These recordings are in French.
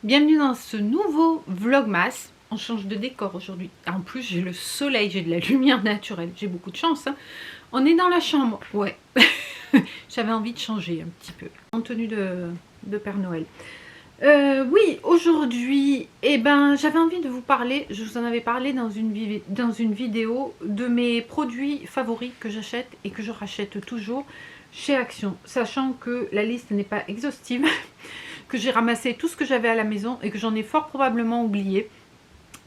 Bienvenue dans ce nouveau Vlogmas. On change de décor aujourd'hui. En plus, j'ai le soleil, j'ai de la lumière naturelle. J'ai beaucoup de chance. Hein. On est dans la chambre. Ouais. J'avais envie de changer un petit peu. En tenue de Père Noël. Oui, aujourd'hui, j'avais envie de vous parler. Je vous en avais parlé dans une vidéo de mes produits favoris que j'achète et que je rachète toujours chez Action. Sachant que la liste n'est pas exhaustive. Que j'ai ramassé tout ce que j'avais à la maison et que j'en ai fort probablement oublié.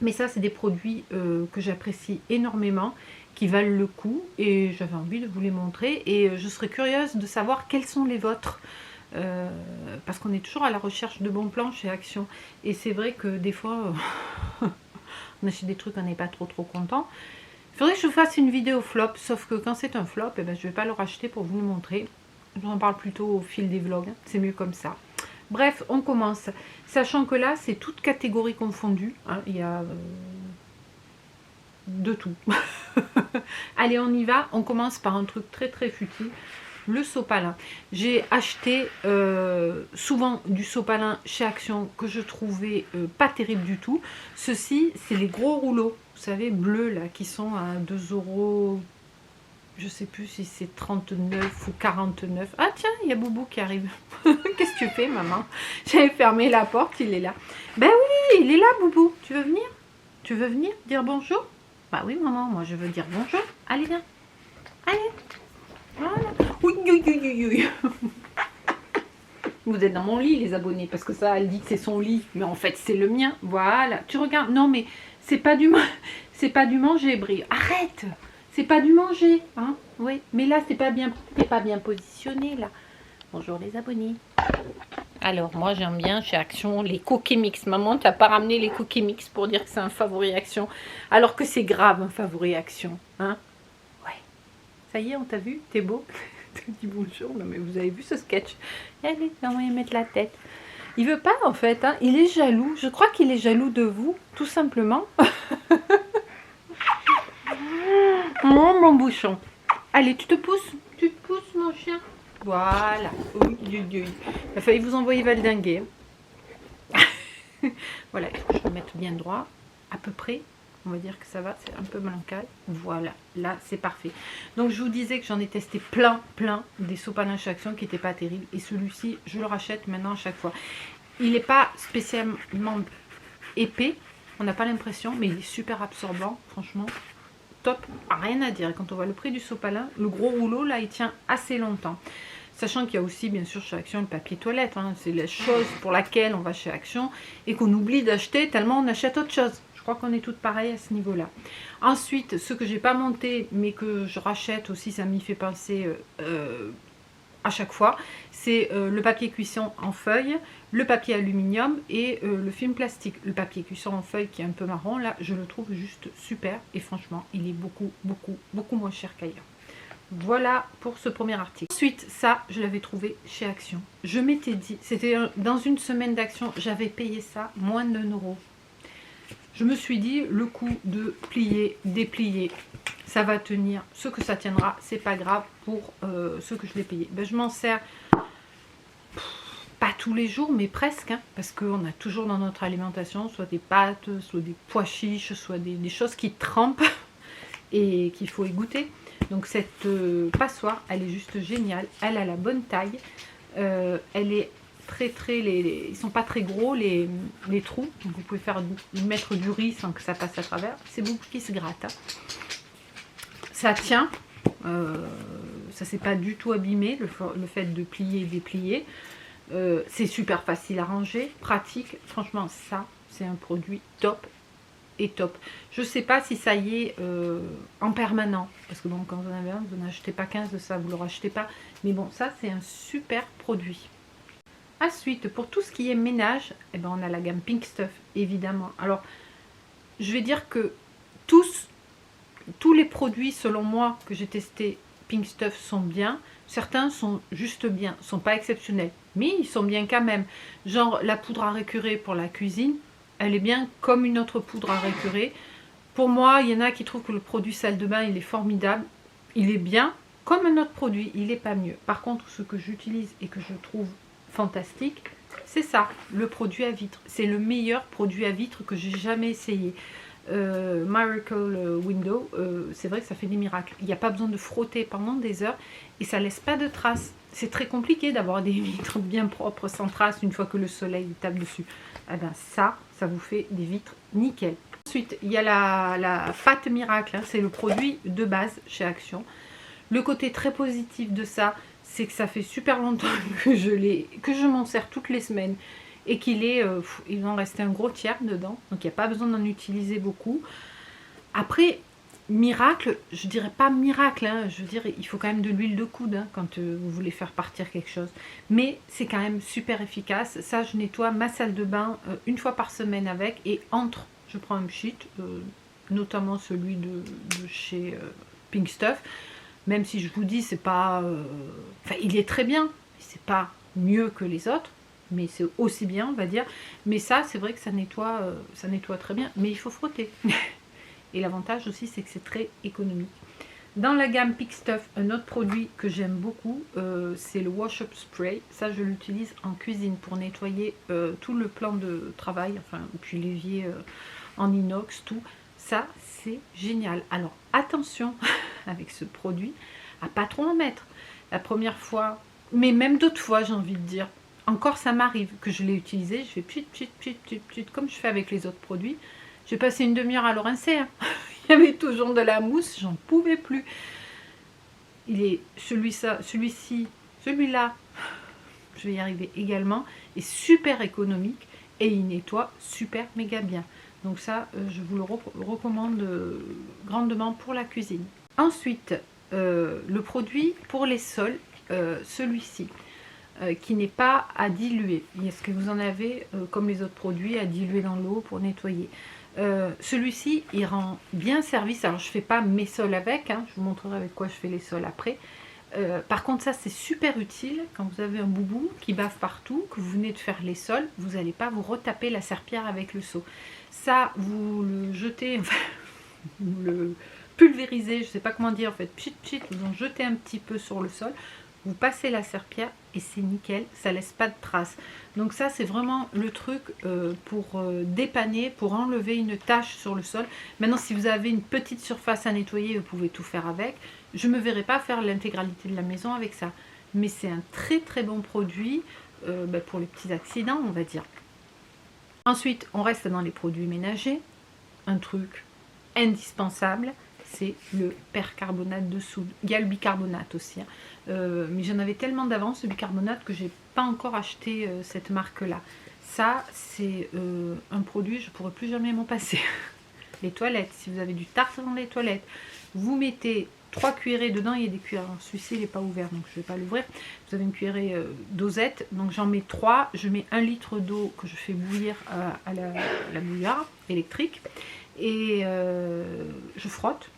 Mais ça, c'est des produits que j'apprécie énormément, qui valent le coup. Et j'avais envie de vous les montrer. Et je serais curieuse de savoir quels sont les vôtres. Parce qu'on est toujours à la recherche de bons plans chez Action. Et c'est vrai que des fois, on achète des trucs, on n'est pas trop content. Il faudrait que je vous fasse une vidéo flop. Sauf que quand c'est un flop, je ne vais pas le racheter pour vous le montrer. Je vous en parle plutôt au fil des vlogs. C'est mieux comme ça. Bref, on commence. Sachant que là, c'est toute catégorie confondue. Hein, il y a de tout. Allez, on y va. On commence par un truc très futile. Le sopalin. J'ai acheté souvent du sopalin chez Action que je trouvais pas terrible du tout. Ceci, c'est les gros rouleaux. Vous savez, bleus là, qui sont à 2 €. Je sais plus si c'est 39 ou 49. Ah tiens, il y a Boubou qui arrive. Qu'est-ce que tu fais, maman? J'avais fermé la porte, il est là. Ben oui, il est là, Boubou. Tu veux venir? Tu veux venir dire bonjour? Bah oui, maman, moi je veux dire bonjour. Allez, viens. Allez. Voilà. Oui. Vous êtes dans mon lit, les abonnés, parce que ça, elle dit que c'est son lit. Mais en fait, c'est le mien. Voilà. Tu regardes. Non, mais c'est pas du manger, Brie. Arrête! C'est pas du manger, hein? Oui, mais là, t'es pas bien positionné, là. Bonjour les abonnés. Alors, moi, j'aime bien chez Action les cookies mix. Maman, t'as pas ramené les cookies mix pour dire que c'est un favori Action, alors que c'est grave un favori Action, hein? Ouais. Ça y est, on t'a vu? T'es beau? Tu dis bonjour. Non, mais vous avez vu ce sketch? Allez, on va y mettre la tête. Il veut pas, en fait, hein? Il est jaloux. Je crois qu'il est jaloux de vous, tout simplement. Oh, mon bouchon. Allez, tu te pousses, mon chien. Voilà. Oui. Il a failli vous envoyer valdinguer. Voilà, il faut que je me mette bien droit. À peu près. On va dire que ça va, c'est un peu bancal. Voilà, là, c'est parfait. Donc, je vous disais que j'en ai testé plein des sopalins chez Action qui n'étaient pas terribles. Et celui-ci, je le rachète maintenant à chaque fois. Il n'est pas spécialement épais. On n'a pas l'impression, mais il est super absorbant, franchement. Top, rien à dire. Et quand on voit le prix du sopalin, le gros rouleau là il tient assez longtemps, sachant qu'il y a aussi bien sûr chez Action le papier toilette, hein. C'est la chose pour laquelle on va chez Action et qu'on oublie d'acheter tellement on achète autre chose. Je crois qu'on est toutes pareilles à ce niveau là. Ensuite, ce que j'ai pas monté mais que je rachète aussi, ça m'y fait penser à chaque fois, c'est le papier cuisson en feuille, le papier aluminium et le film plastique. Le papier cuisson en feuille qui est un peu marron, là, je le trouve juste super. Et franchement, il est beaucoup moins cher qu'ailleurs. Voilà pour ce premier article. Ensuite, ça, je l'avais trouvé chez Action. Je m'étais dit, c'était dans une semaine d'Action, j'avais payé ça moins de 1 €. Je me suis dit, le coup de plier, déplier, ça va tenir. Ce que ça tiendra, c'est pas grave pour ce que je l'ai payé. Je m'en sers pas tous les jours, mais presque, hein, parce qu'on a toujours dans notre alimentation soit des pâtes, soit des pois chiches, soit des choses qui trempent et qu'il faut égoutter. Donc cette passoire, elle est juste géniale. Elle a la bonne taille. Elle est ils sont pas très gros les trous, donc vous pouvez mettre du riz sans que ça passe à travers. C'est beaucoup qui se gratte, hein. Ça tient, ça s'est pas du tout abîmé le fait de plier et déplier. C'est super facile à ranger, pratique. Franchement, ça c'est un produit top et top. Je sais pas si ça y est en permanent, parce que bon, quand vous en avez un, vous n'achetez pas 15 de ça, vous le rachetez pas. Mais bon, ça c'est un super produit. Ensuite, pour tout ce qui est ménage, on a la gamme Pink Stuff, évidemment. Alors, je vais dire que tous les produits, selon moi, que j'ai testés, Pink Stuff sont bien. Certains sont juste bien, sont pas exceptionnels, mais ils sont bien quand même. Genre, la poudre à récurer pour la cuisine, elle est bien comme une autre poudre à récurer. Pour moi, il y en a qui trouvent que le produit salle de bain, il est formidable. Il est bien comme un autre produit, il n'est pas mieux. Par contre, ce que j'utilise et que je trouve fantastique, C'est ça, le produit à vitre. C'est le meilleur produit à vitre que j'ai jamais essayé. Miracle Window, c'est vrai que ça fait des miracles. Il n'y a pas besoin de frotter pendant des heures et ça laisse pas de traces. C'est très compliqué d'avoir des vitres bien propres sans traces une fois que le soleil tape dessus. Eh ben ça vous fait des vitres nickel. Ensuite, il y a la pâte miracle, hein, c'est le produit de base chez Action. Le côté très positif de ça, c'est que ça fait super longtemps que je m'en sers toutes les semaines et il en restait un gros tiers dedans, donc il n'y a pas besoin d'en utiliser beaucoup. Après, miracle, je dirais pas miracle, hein, je veux dire, il faut quand même de l'huile de coude hein, quand vous voulez faire partir quelque chose, mais c'est quand même super efficace. Ça, je nettoie ma salle de bain une fois par semaine avec, et je prends un sheet, notamment celui de chez Pink Stuff, même si je vous dis, c'est pas... Enfin, il est très bien, c'est pas mieux que les autres, mais c'est aussi bien, on va dire. Mais ça, c'est vrai que ça nettoie très bien, mais il faut frotter. Et l'avantage aussi, c'est que c'est très économique. Dans la gamme Pink Stuff, un autre produit que j'aime beaucoup, c'est le Wash-Up Spray. Ça, je l'utilise en cuisine pour nettoyer tout le plan de travail, enfin, puis l'évier en inox, tout. Ça, c'est génial. Alors, attention avec ce produit, à pas trop en mettre. La première fois, mais même d'autres fois, j'ai envie de dire, encore ça m'arrive que je l'ai utilisé, je fais pchit, comme je fais avec les autres produits. J'ai passé une demi-heure à le rincer. Hein. Il y avait toujours de la mousse, j'en pouvais plus. Celui-là, je vais y arriver également, est super économique et il nettoie super méga bien. Donc ça, je vous le recommande grandement pour la cuisine. Ensuite, le produit pour les sols, celui-ci, qui n'est pas à diluer. Est-ce que vous en avez, comme les autres produits, à diluer dans l'eau pour nettoyer? Celui-ci, il rend bien service. Alors, je ne fais pas mes sols avec, hein, je vous montrerai avec quoi je fais les sols après. Par contre, ça, c'est super utile quand vous avez un boubou qui bave partout, que vous venez de faire les sols, vous n'allez pas vous retaper la serpillière avec le seau. Ça, vous le jetez, vous le pulvérisez, je ne sais pas comment dire, en fait, vous en jetez un petit peu sur le sol, vous passez la serpillière et c'est nickel, ça laisse pas de traces. Donc ça, c'est vraiment le truc pour dépanner, pour enlever une tache sur le sol. Maintenant, si vous avez une petite surface à nettoyer, vous pouvez tout faire avec. Je ne me verrai pas faire l'intégralité de la maison avec ça. Mais c'est un très très bon produit pour les petits accidents, on va dire. Ensuite, on reste dans les produits ménagers. Un truc indispensable, c'est le percarbonate de soude. Il y a le bicarbonate aussi, hein. Mais j'en avais tellement d'avance, le bicarbonate, que j'ai pas encore acheté cette marque-là. Ça, c'est un produit, je ne pourrais plus jamais m'en passer. Les toilettes, si vous avez du tartre dans les toilettes, vous mettez 3 cuillerées dedans, il y a des cuillerées. Celui-ci, il n'est pas ouvert, donc je ne vais pas l'ouvrir. Vous avez une cuillerée dosette, donc j'en mets 3. Je mets 1 litre d'eau que je fais bouillir à la bouilloire électrique. Et je frotte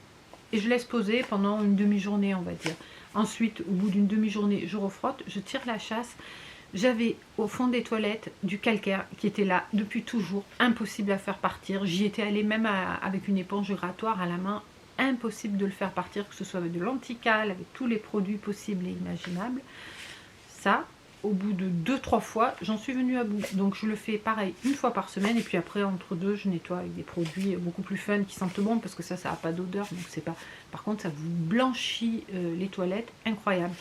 et je laisse poser pendant une demi-journée, on va dire. Ensuite, au bout d'une demi-journée, je refrotte, je tire la chasse. J'avais au fond des toilettes du calcaire qui était là depuis toujours, impossible à faire partir. J'y étais allée même avec une éponge grattoir à la main, impossible de le faire partir, que ce soit avec de l'anticale, avec tous les produits possibles et imaginables. Ça, au bout de 2-3 fois, j'en suis venue à bout. Donc je le fais pareil une fois par semaine, et puis après entre deux, je nettoie avec des produits beaucoup plus fun qui sentent bon, parce que ça n'a pas d'odeur, donc c'est pas. Par contre, ça vous blanchit les toilettes, incroyable.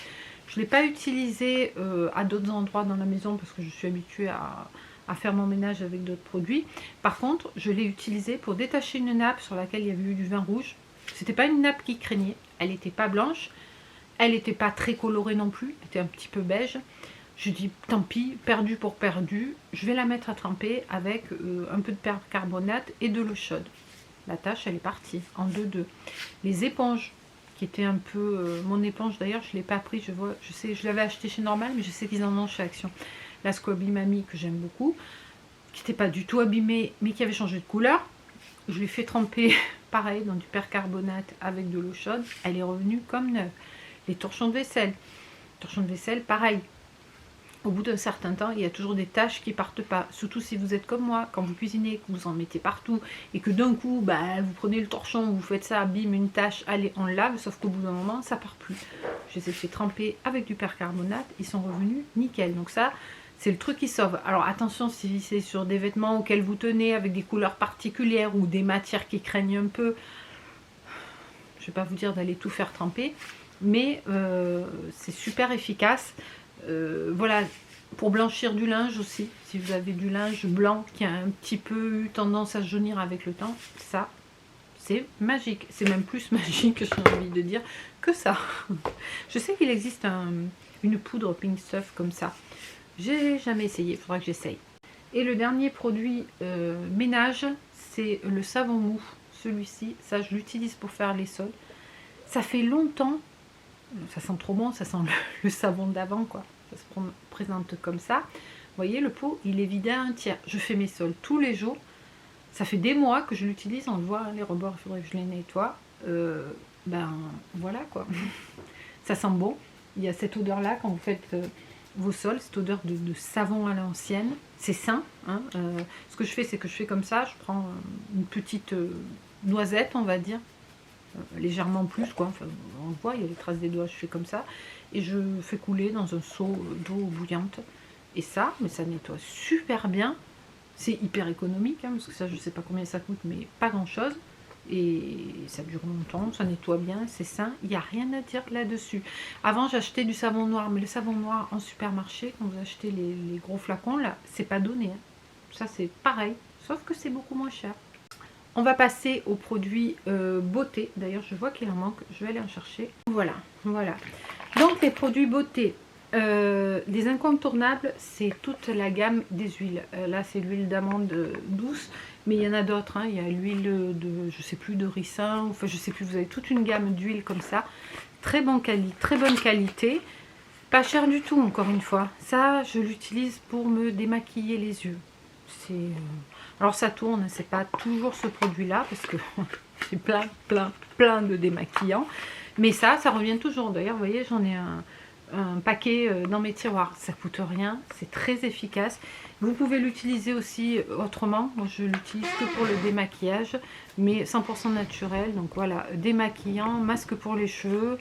Je ne l'ai pas utilisé à d'autres endroits dans la maison parce que je suis habituée à faire mon ménage avec d'autres produits. Par contre, je l'ai utilisé pour détacher une nappe sur laquelle il y avait eu du vin rouge. C'était pas une nappe qui craignait, elle n'était pas blanche, elle n'était pas très colorée non plus, elle était un petit peu beige. Je dis tant pis, perdu pour perdu, je vais la mettre à tremper avec un peu de percarbonate et de l'eau chaude. La tâche, elle est partie en 2-2. Les éponges, qui étaient un peu... mon éponge d'ailleurs, je ne l'ai pas pris, je l'avais acheté chez Normal, mais je sais qu'ils en ont chez Action. La Squabi Mami, que j'aime beaucoup, qui n'était pas du tout abîmée, mais qui avait changé de couleur. Je l'ai fait tremper, pareil, dans du percarbonate avec de l'eau chaude. Elle est revenue comme neuve. Les torchons de vaisselle. Torchons de vaisselle, pareil. Au bout d'un certain temps, il y a toujours des taches qui partent pas. Surtout si vous êtes comme moi, quand vous cuisinez, que vous en mettez partout, et que d'un coup, vous prenez le torchon, vous faites ça, bim, une tache, allez, on le lave, sauf qu'au bout d'un moment, ça part plus. Je les ai fait tremper avec du percarbonate, ils sont revenus nickel. Donc ça, c'est le truc qui sauve. Alors attention, si c'est sur des vêtements auxquels vous tenez, avec des couleurs particulières ou des matières qui craignent un peu, je ne vais pas vous dire d'aller tout faire tremper, mais c'est super efficace. Voilà, pour blanchir du linge aussi, si vous avez du linge blanc qui a un petit peu eu tendance à jaunir avec le temps, ça, c'est magique. C'est même plus magique, j'ai envie de dire, que ça. Je sais qu'il existe une poudre Pink Stuff comme ça. J'ai jamais essayé, il faudra que j'essaye. Et le dernier produit ménage, c'est le savon mou. Celui-ci, ça je l'utilise pour faire les sols. Ça fait longtemps, ça sent trop bon, ça sent le savon d'avant quoi. Ça se présente comme ça. Vous voyez, le pot, il est vidé à un tiers. Je fais mes sols tous les jours. Ça fait des mois que je l'utilise, on le voit, les rebords, il faudrait que je les nettoie. Ben voilà quoi. Ça sent bon. Il y a cette odeur là quand vous faites vos sols, cette odeur de savon à l'ancienne. C'est sain. Hein. Ce que je fais, c'est que je fais comme ça. Je prends une petite noisette, on va dire. Légèrement plus quoi. Enfin, on le voit, il y a les traces des doigts. Je fais comme ça. Et je fais couler dans un seau d'eau bouillante. Et ça, mais ça nettoie super bien. C'est hyper économique, hein, parce que ça, je ne sais pas combien ça coûte, mais pas grand-chose. Et ça dure longtemps, ça nettoie bien, c'est sain. Il n'y a rien à dire là-dessus. Avant, j'achetais du savon noir, mais le savon noir en supermarché, quand vous achetez les gros flacons, là, c'est pas donné. Hein. Ça, c'est pareil, sauf que c'est beaucoup moins cher. On va passer aux produits beauté. D'ailleurs, je vois qu'il en manque, je vais aller en chercher. Voilà, voilà. Donc, les produits beauté. Les incontournables, c'est toute la gamme des huiles. Là, c'est l'huile d'amande douce, mais il y en a d'autres. Hein. Il y a l'huile de, je sais plus, de ricin. Enfin, je sais plus. Vous avez toute une gamme d'huiles comme ça, très bonne qualité, pas cher du tout. Encore une fois, ça, je l'utilise pour me démaquiller les yeux. C'est alors ça tourne. C'est pas toujours ce produit-là parce que j'ai plein de démaquillants. Mais ça revient toujours. D'ailleurs, vous voyez, j'en ai un paquet dans mes tiroirs, ça coûte rien, c'est très efficace. Vous pouvez l'utiliser aussi autrement. Moi je l'utilise que pour le démaquillage, mais 100% naturel. Donc voilà, démaquillant, masque pour les cheveux,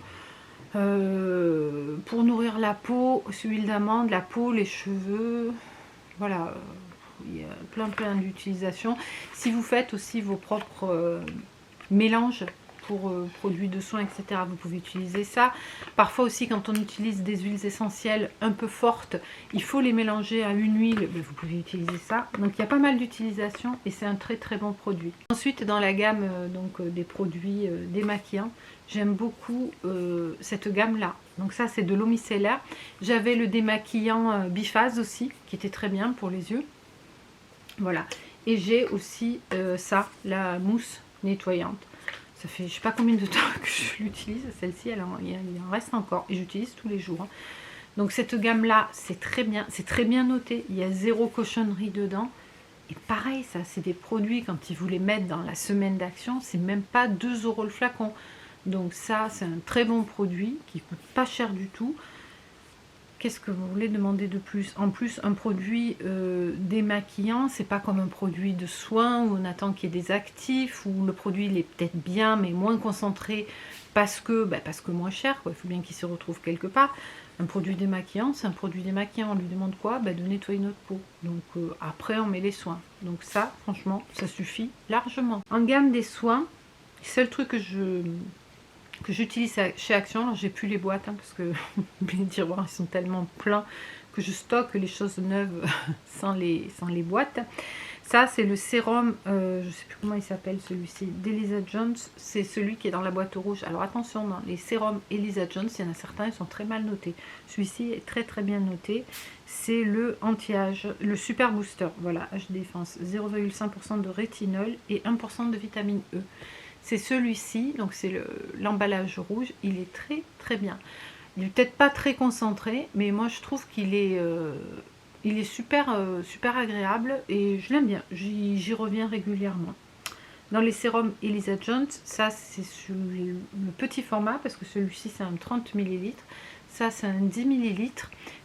pour nourrir la peau, huile d'amande, la peau, les cheveux, voilà. Il y a plein d'utilisations. Si vous faites aussi vos propres mélanges pour produits de soins, etc. Vous pouvez utiliser ça. Parfois aussi, quand on utilise des huiles essentielles un peu fortes, il faut les mélanger à une huile. Vous pouvez utiliser ça. Donc, il y a pas mal d'utilisations et c'est un très bon produit. Ensuite, dans la gamme des produits démaquillants, j'aime beaucoup cette gamme-là. Donc ça, c'est de l'eau micellaire. J'avais le démaquillant biphase aussi, qui était très bien pour les yeux. Voilà. Et j'ai aussi ça, la mousse nettoyante. Ça fait je sais pas combien de temps que je l'utilise. Celle-ci, il en reste encore. Et j'utilise tous les jours. Donc cette gamme-là, c'est très bien noté. Il y a 0 cochonnerie dedans. Et pareil, ça, c'est des produits, quand ils vous les mettent dans la semaine d'action, c'est même pas 2 € le flacon. Donc ça, c'est un très bon produit qui coûte pas cher du tout. Qu'est-ce que vous voulez demander de plus? En plus, un produit démaquillant, c'est pas comme un produit de soin où on attend qu'il y ait des actifs, où le produit il est peut-être bien mais moins concentré parce que moins cher, quoi. Il faut bien qu'il se retrouve quelque part. Un produit démaquillant, c'est un produit démaquillant. On lui demande quoi? De nettoyer notre peau. Donc après, on met les soins. Donc ça, franchement, ça suffit largement. En gamme des soins, le seul truc que j'utilise chez Action, alors j'ai plus les boîtes parce que mes tiroirs ils sont tellement pleins que je stocke les choses neuves sans les boîtes. Ça c'est le sérum, je sais plus comment il s'appelle celui-ci, d'Elisa Jones, c'est celui qui est dans la boîte rouge. Alors attention, dans les sérums Elisa Jones, il y en a certains, ils sont très mal notés. Celui-ci est très bien noté, c'est le anti-âge, le super booster, voilà, âge défense, 0,5% de rétinol et 1% de vitamine E. C'est celui-ci, donc c'est l'emballage rouge, il est très bien. Il n'est peut-être pas très concentré, mais moi je trouve qu'il est, super agréable et je l'aime bien, j'y reviens régulièrement. Dans les sérums Elisa Jones, ça c'est sur le petit format, parce que celui-ci c'est un 30 ml, ça c'est un 10 ml,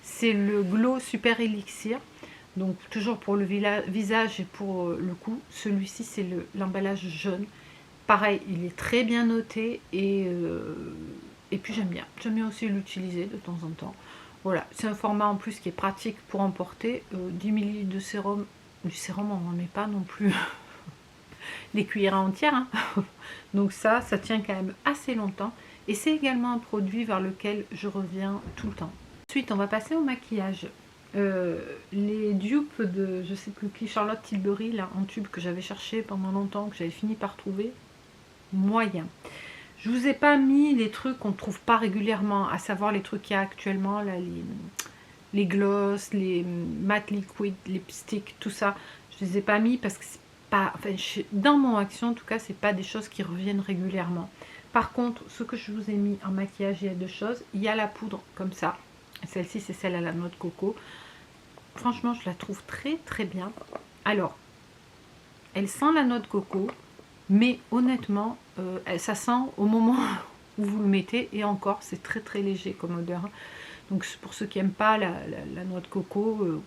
c'est le Glow Super Elixir. Donc toujours pour le visage et pour le cou, celui-ci c'est l'emballage jaune. Pareil, il est très bien noté et puis j'aime bien aussi l'utiliser de temps en temps. Voilà, c'est un format en plus qui est pratique pour emporter. 10 ml de sérum, du sérum on n'en met pas non plus des cuillères entières, hein. Donc ça tient quand même assez longtemps. Et c'est également un produit vers lequel je reviens tout le temps. Ensuite, on va passer au maquillage. Les dupes de, je sais plus qui, Charlotte Tilbury, là, en tube, que j'avais cherché pendant longtemps, que j'avais fini par trouver, moyen. Je vous ai pas mis les trucs qu'on ne trouve pas régulièrement, à savoir les trucs qu'il y a actuellement, là, les gloss, les matte liquid, lipstick, tout ça. Je les ai pas mis parce que c'est pas, enfin, dans mon action en tout cas, c'est pas des choses qui reviennent régulièrement. Par contre, ce que je vous ai mis en maquillage, il y a deux choses. Il y a la poudre comme ça. Celle-ci, c'est celle à la noix de coco. Franchement, je la trouve très très bien. Alors, elle sent la noix de coco, mais honnêtement, ça sent au moment où vous le mettez, et encore, c'est très très léger comme odeur. Donc pour ceux qui n'aiment pas la noix de coco,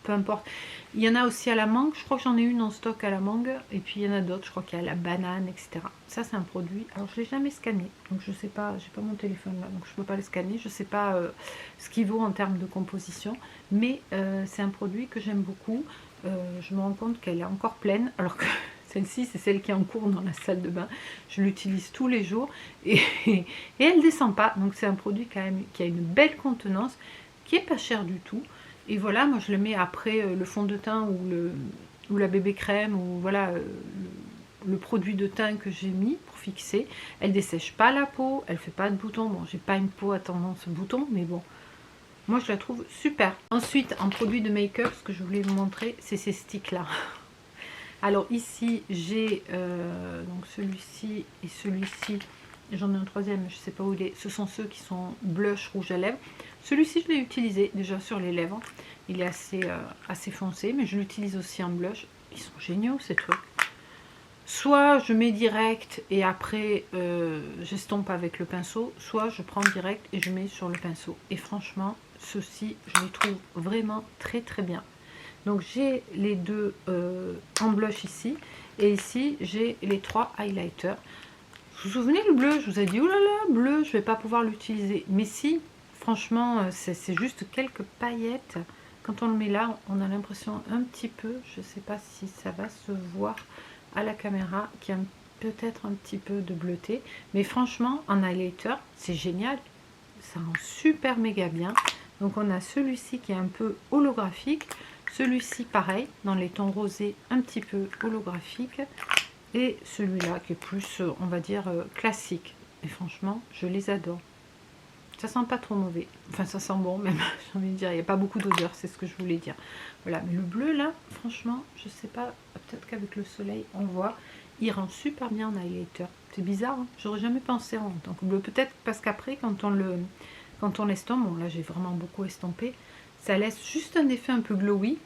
peu importe. Il y en a aussi à la mangue, je crois que j'en ai une en stock à la mangue, et puis il y en a d'autres, je crois qu'il y a la banane, etc. Ça c'est un produit, alors je ne l'ai jamais scanné, donc je sais pas, j'ai pas mon téléphone là, donc je ne peux pas le scanner, je ne sais pas ce qu'il vaut en termes de composition, mais c'est un produit que j'aime beaucoup. Je me rends compte qu'elle est encore pleine, alors que celle-ci c'est celle qui est en cours dans la salle de bain, je l'utilise tous les jours, et elle ne descend pas, donc c'est un produit quand même qui a une belle contenance, qui est pas cher du tout. Et voilà, moi je le mets après le fond de teint ou la bébé crème, ou voilà le produit de teint que j'ai mis pour fixer. Elle dessèche pas la peau, elle fait pas de boutons. Bon, j'ai pas une peau à tendance bouton, mais bon, moi je la trouve super. Ensuite, en produit de make-up, ce que je voulais vous montrer, c'est ces sticks là. Alors ici, j'ai donc celui-ci et celui-ci. J'en ai un troisième, je sais pas où il est. Ce sont ceux qui sont blush rouge à lèvres. Celui-ci, je l'ai utilisé déjà sur les lèvres. Il est assez foncé, mais je l'utilise aussi en blush. Ils sont géniaux ces trucs. Soit je mets direct et après j'estompe avec le pinceau, soit je prends direct et je mets sur le pinceau. Et franchement, ceux-ci, je les trouve vraiment très très bien. Donc j'ai les deux en blush ici, et ici j'ai les trois highlighters. Vous vous souvenez le bleu, je vous ai dit, oh là là, bleu, je vais pas pouvoir l'utiliser. Mais si, franchement, c'est juste quelques paillettes. Quand on le met là, on a l'impression un petit peu, je sais pas si ça va se voir à la caméra, qu'il y a peut-être un petit peu de bleuté. Mais franchement, en highlighter, c'est génial. Ça rend super méga bien. Donc on a celui-ci qui est un peu holographique. Celui-ci pareil, dans les tons rosés, un petit peu holographique. Et celui-là qui est plus, on va dire, classique. Et franchement, je les adore. Ça sent pas trop mauvais. Enfin, ça sent bon même, j'ai envie de dire. Il n'y a pas beaucoup d'odeur, c'est ce que je voulais dire. Voilà, mais le bleu là, franchement, je sais pas, peut-être qu'avec le soleil, on voit, il rend super bien en highlighter. C'est bizarre, hein, j'aurais jamais pensé en tant que bleu. Peut-être parce qu'après, quand on l'estompe, bon là j'ai vraiment beaucoup estompé, ça laisse juste un effet un peu glowy,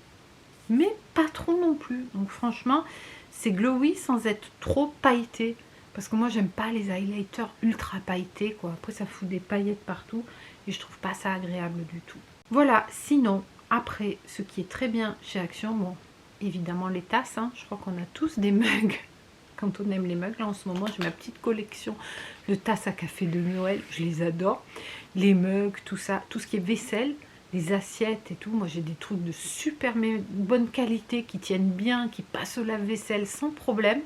mais pas trop non plus. Donc franchement, c'est glowy sans être trop pailleté. Parce que moi, j'aime pas les highlighters ultra pailletés, quoi. Après, ça fout des paillettes partout. Et je trouve pas ça agréable du tout. Voilà, sinon, après, ce qui est très bien chez Action, bon, évidemment les tasses, hein. Je crois qu'on a tous des mugs. Quand on aime les mugs, là en ce moment, j'ai ma petite collection de tasses à café de Noël. Je les adore. Les mugs, tout ça, tout ce qui est vaisselle, les assiettes et tout. Moi, j'ai des trucs de super bonne qualité qui tiennent bien, qui passent au lave-vaisselle sans problème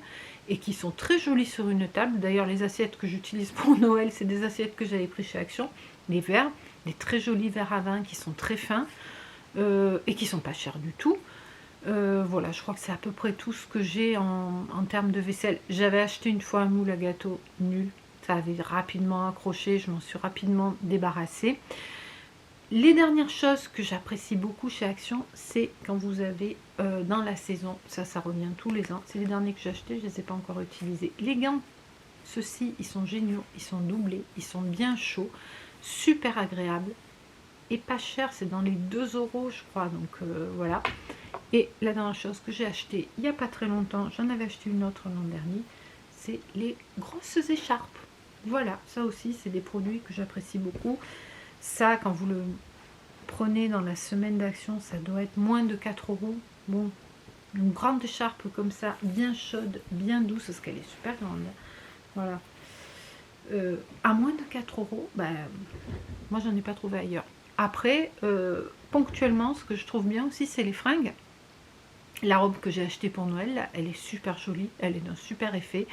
et qui sont très jolies sur une table. D'ailleurs, les assiettes que j'utilise pour Noël, c'est des assiettes que j'avais prises chez Action. Les verres, des très jolis verres à vin qui sont très fins et qui sont pas chers du tout. Voilà, je crois que c'est à peu près tout ce que j'ai en termes de vaisselle. J'avais acheté une fois un moule à gâteau nul. Ça avait rapidement accroché, je m'en suis rapidement débarrassée. Les dernières choses que j'apprécie beaucoup chez Action, c'est quand vous avez dans la saison, ça revient tous les ans, c'est les derniers que j'ai achetés, je ne les ai pas encore utilisés. Les gants, ceux-ci, ils sont géniaux, ils sont doublés, ils sont bien chauds, super agréables et pas cher, c'est dans les 2 € je crois, donc voilà. Et la dernière chose que j'ai acheté il n'y a pas très longtemps, j'en avais acheté une autre l'an dernier, c'est les grosses écharpes. Voilà, ça aussi c'est des produits que j'apprécie beaucoup. Ça, quand vous le prenez dans la semaine d'action, ça doit être moins de 4 €. Bon, une grande écharpe comme ça, bien chaude, bien douce, parce qu'elle est super grande. Voilà. À moins de 4 €, ben, moi j'en ai pas trouvé ailleurs. Après, ponctuellement, ce que je trouve bien aussi, c'est les fringues. La robe que j'ai achetée pour Noël, là, elle est super jolie, elle est d'un super effet.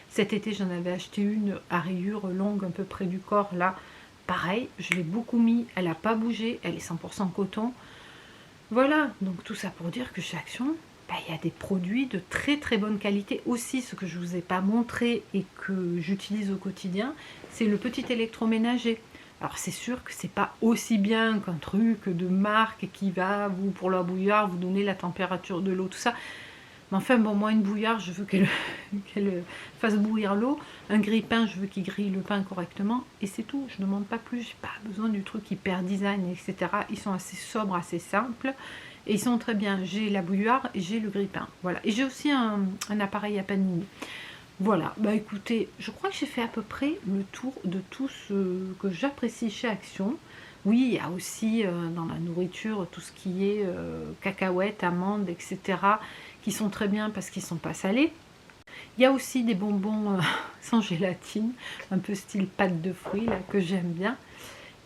Cet été, j'en avais acheté une à rayures longues, un peu près du corps, là. Pareil, je l'ai beaucoup mis, elle n'a pas bougé, elle est 100% coton. Voilà, donc tout ça pour dire que chez Action, il y a des produits de très très bonne qualité. Aussi, ce que je ne vous ai pas montré et que j'utilise au quotidien, c'est le petit électroménager. Alors c'est sûr que c'est pas aussi bien qu'un truc de marque qui va, vous, pour la bouilloire, vous donner la température de l'eau, tout ça. Mais enfin, bon, moi, une bouilloire, je veux qu'elle fasse bouillir l'eau. Un grille-pain, je veux qu'il grille le pain correctement. Et c'est tout, je ne demande pas plus. Je n'ai pas besoin du truc hyper design, etc. Ils sont assez sobres, assez simples. Et ils sont très bien. J'ai la bouilloire et j'ai le grille-pain. Voilà. Et j'ai aussi un appareil à panini. Voilà. Bah écoutez, je crois que j'ai fait à peu près le tour de tout ce que j'apprécie chez Action. Oui, il y a aussi dans la nourriture tout ce qui est cacahuètes, amandes, etc. qui sont très bien parce qu'ils ne sont pas salés. Il y a aussi des bonbons sans gélatine, un peu style pâte de fruits, là, que j'aime bien.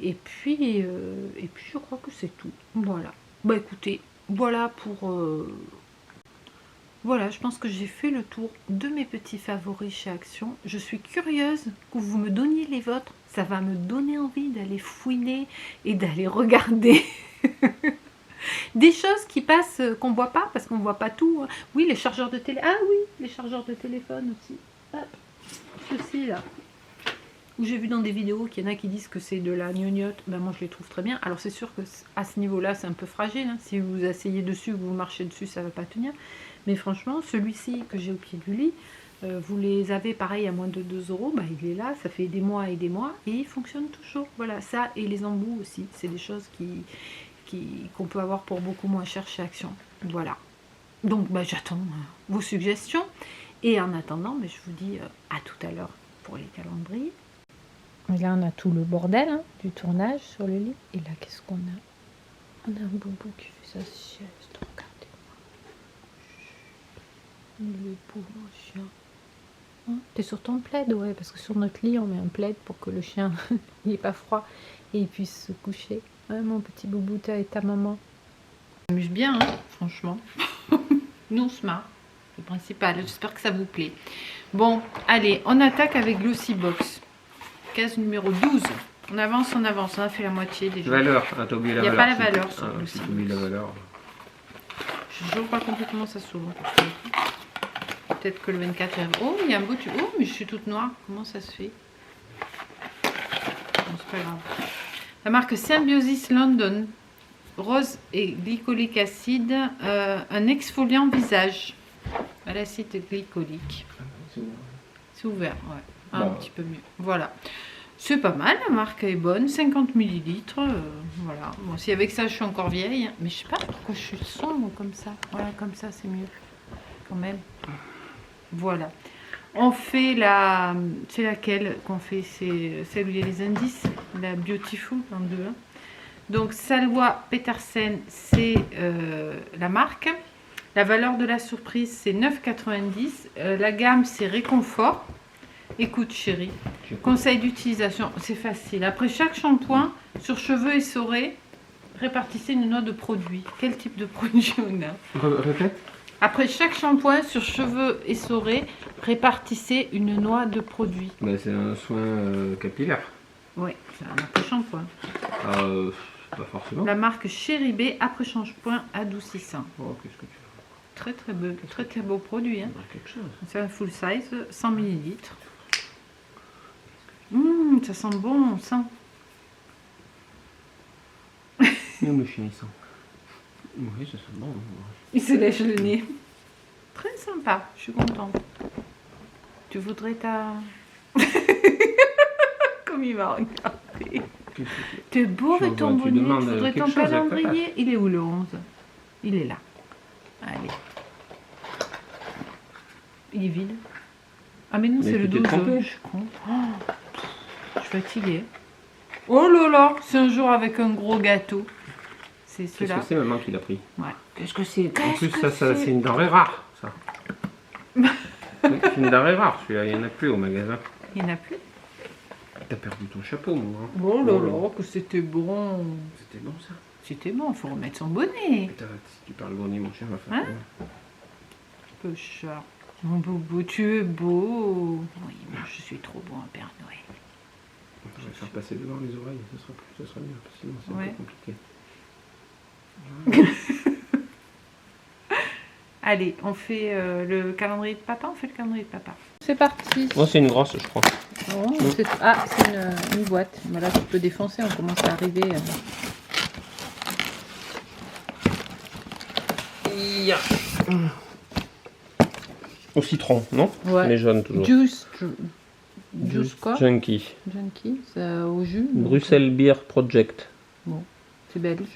Et puis je crois que c'est tout. Voilà. Bah écoutez, voilà pour... Voilà, je pense que j'ai fait le tour de mes petits favoris chez Action. Je suis curieuse que vous me donniez les vôtres. Ça va me donner envie d'aller fouiner et d'aller regarder des choses qui passent, qu'on ne voit pas, parce qu'on ne voit pas tout. Oui, les chargeurs de télé. Ah oui, les chargeurs de téléphone aussi. Hop, ceci là. Où j'ai vu dans des vidéos qu'il y en a qui disent que c'est de la gnognotte. Ben moi je les trouve très bien. Alors c'est sûr que à ce niveau-là c'est un peu fragile. Hein. Si vous vous asseyez dessus, vous marchez dessus, ça ne va pas tenir. Mais franchement, celui-ci que j'ai au pied du lit, vous les avez pareil à moins de 2 €. Ben, il est là, ça fait des mois et il fonctionne toujours. Voilà, ça et les embouts aussi. C'est des choses qu'on peut avoir pour beaucoup moins cher chez Action. Voilà. Donc ben, j'attends vos suggestions. Et en attendant, ben, je vous dis à tout à l'heure pour les calendriers. Là, on a tout le bordel hein, du tournage sur le lit. Et là, qu'est-ce qu'on a? On a un boubou qui fait sa sieste. Regardez-moi. Le pauvre chien. Hein, t'es sur ton plaid? Ouais, parce que sur notre lit, on met un plaid pour que le chien n'ait pas froid et il puisse se coucher. Ouais, mon petit boubou, et ta maman. On s'amuse bien, hein, franchement. Nous, on se marre. Le principal. J'espère que ça vous plaît. Bon, allez, on attaque avec Glossybox. Case numéro 12. On avance, on avance. On a fait la moitié déjà. Valeur. Ah, t'as oublié la valeur. Il n'y a pas la valeur sur le site. Oublié la valeur. Je ne vois pas complètement ça s'ouvre. Peut-être que le 24 est... Oh, il y a un beau tube. Oh, mais je suis toute noire. Comment ça se fait? Bon, c'est pas grave. La marque Symbiosis London. Rose et glycolique acide. Un exfoliant visage. À l'acide glycolique. C'est ouvert, ouais. Un petit peu mieux. Voilà. C'est pas mal, la marque est bonne. 50 ml. Voilà. Bon, si avec ça, je suis encore vieille. Mais je sais pas pourquoi je suis sombre comme ça. Voilà, comme ça, c'est mieux. Quand même. Voilà. On fait la... C'est laquelle qu'on fait? C'est celle où il y a les indices. La Beautiful en 2. Donc, Salwa Petersen, c'est la marque. La valeur de la surprise, c'est 9,90 €. La gamme, c'est Réconfort. Écoute, chérie. Conseil d'utilisation, c'est facile. Après chaque shampoing, sur cheveux essorés, répartissez une noix de produit. Quel type de produit on a? Répète. Après chaque shampoing, sur cheveux essorés, répartissez une noix de produit. Bah, c'est un soin capillaire. Oui, c'est un après-shampoing. Pas forcément. La marque Chéri B, après-shampoing adoucissant. Oh, qu'est-ce que tu Très très beau produit. Hein. C'est un full size, 100 ml. Ça sent bon, ça. Non, mais chien, il sent. Oui, ça sent bon. Il se lèche le nez. Très sympa, je suis contente. Tu voudrais ta... Comme il m'a regardé. T'es beau avec ton bonnet, tu voudrais ton calendrier. Il est où le 11? Il est là. Allez. Il est vide. Ah mais non, c'est le 12. Je suis con. Oh, je suis fatiguée. Oh là là, c'est un jour avec un gros gâteau. C'est celui-là. Qu'est-ce que c'est maman qui l'a pris? Ouais. Qu'est-ce que c'est? En plus, ça c'est une denrée rare, ça. C'est une denrée rare, celui-là. Il n'y en a plus au magasin. Il n'y en a plus? T'as perdu ton chapeau, mon grand. Oh là là, que c'était bon. C'était bon, ça. C'était bon, faut remettre son bonnet. Putain, si tu parles bonnet, mon chien va faire Hein? quoi? Peu chat. Mon boubou, tu es beau. Oui, moi je suis trop beau en Père Noël. Je vais faire passer devant les oreilles, ça sera mieux, parce que sinon c'est un Ouais. peu compliqué. Allez, on fait le calendrier de papa. On fait le calendrier de papa. C'est parti. Oh, c'est une grosse, je crois. Oh, c'est une boîte. Voilà, tu peux défoncer. On commence à arriver. Au citron, non? Ouais. Les jaunes toujours. Juice quoi? Junkie. Junkie, c'est au jus. Bruxelles Beer Project. Bon, c'est belge.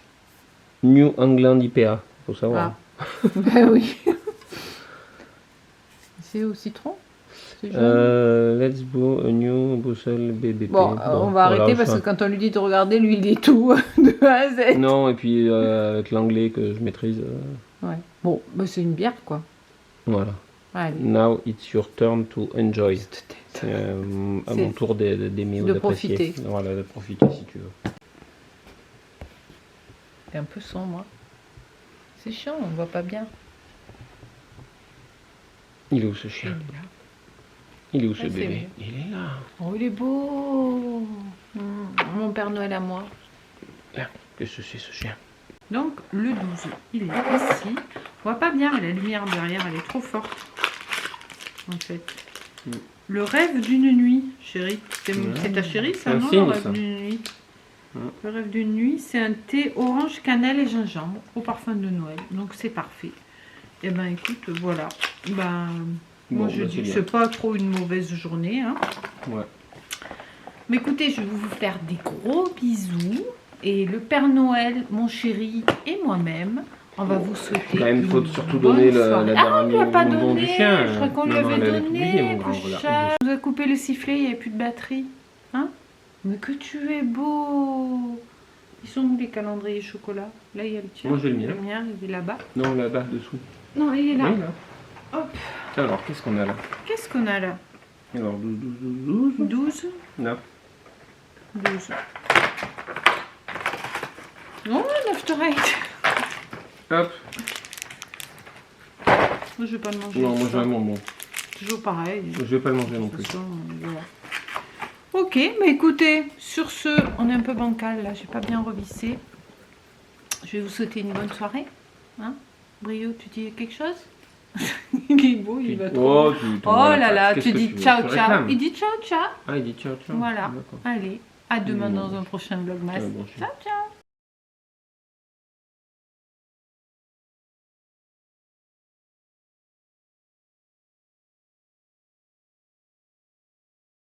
New England IPA, faut savoir. Ah. Ben oui. C'est au citron? C'est jaune. Let's go a new Bruxelles BBP. Bon, on va arrêter parce que quand on lui dit de regarder, lui il est tout de A à Z. Non, et puis avec l'anglais que je maîtrise. Ouais. Bon, bah, c'est une bière quoi. Voilà. Allez. Now it's your turn to enjoy. À C'est- mon tour d'aimer ou de d'apprécier. profiter. Voilà, de profiter si tu veux. C'est un peu sombre. Hein. C'est chiant, on voit pas bien. Il est où ce chien? Il est où ce Ah, c'est bébé? lui. Il est là. Oh, il est beau. Mon Père Noël à moi. Là, qu'est-ce que c'est ce chien? Donc, le 12, il est ici. On voit pas bien, la lumière derrière, elle est trop forte. En fait. Mm. Le rêve d'une nuit, chérie. C'est ta chérie, C'est ça, un non? signe, Le rêve ça. d'une nuit. Mm. Le rêve d'une nuit, c'est un thé orange, cannelle et gingembre au parfum de Noël. Donc, c'est parfait. Et ben, écoute, voilà. Ben, moi, Bon, je bah, dis c'est que bien. c'est pas trop une mauvaise journée. Hein. Ouais. Mais écoutez, je vais vous faire des gros bisous. Et le Père Noël, mon chéri et moi-même, on va vous souhaiter. Quand même, il faut une surtout bonne donner soirée. la Ah, on lui a pas dernière donné. du chien. Je crois qu'on lui Non, avait elle avait oublié, donné. mon grand, Plus regarde. chat. On nous a coupé le sifflet, il n'y avait plus de batterie. Hein? Mais que tu es beau. Ils sont où les calendriers chocolat? Là, il y a le tien. Moi, j'ai le mien. Le mien, il est là-bas. Non, là-bas, dessous. Non, il est là. Oui, là. Hop. Alors, qu'est-ce qu'on a là? Qu'est-ce qu'on a là? Alors, 12. 12. Non. 12. Oh, left to right. Hop. Moi, je vais pas le manger. Non, moi, ça. j'ai un bonbon. Toujours pareil. Je vais pas le manger non De toute plus. façon, voilà. Ok, mais écoutez, sur ce, on est un peu bancal là, j'ai pas bien revissé. Je vais vous souhaiter une bonne soirée. Hein? Brio, tu dis quelque chose? Il est beau, il va trop. Oh là là, tu dis ciao ciao. Il dit ciao ciao. Ah, il dit ciao ciao. Voilà. D'accord. Allez, à demain Mmh. dans un prochain vlogmas. Ah, bon, Ciao ciao.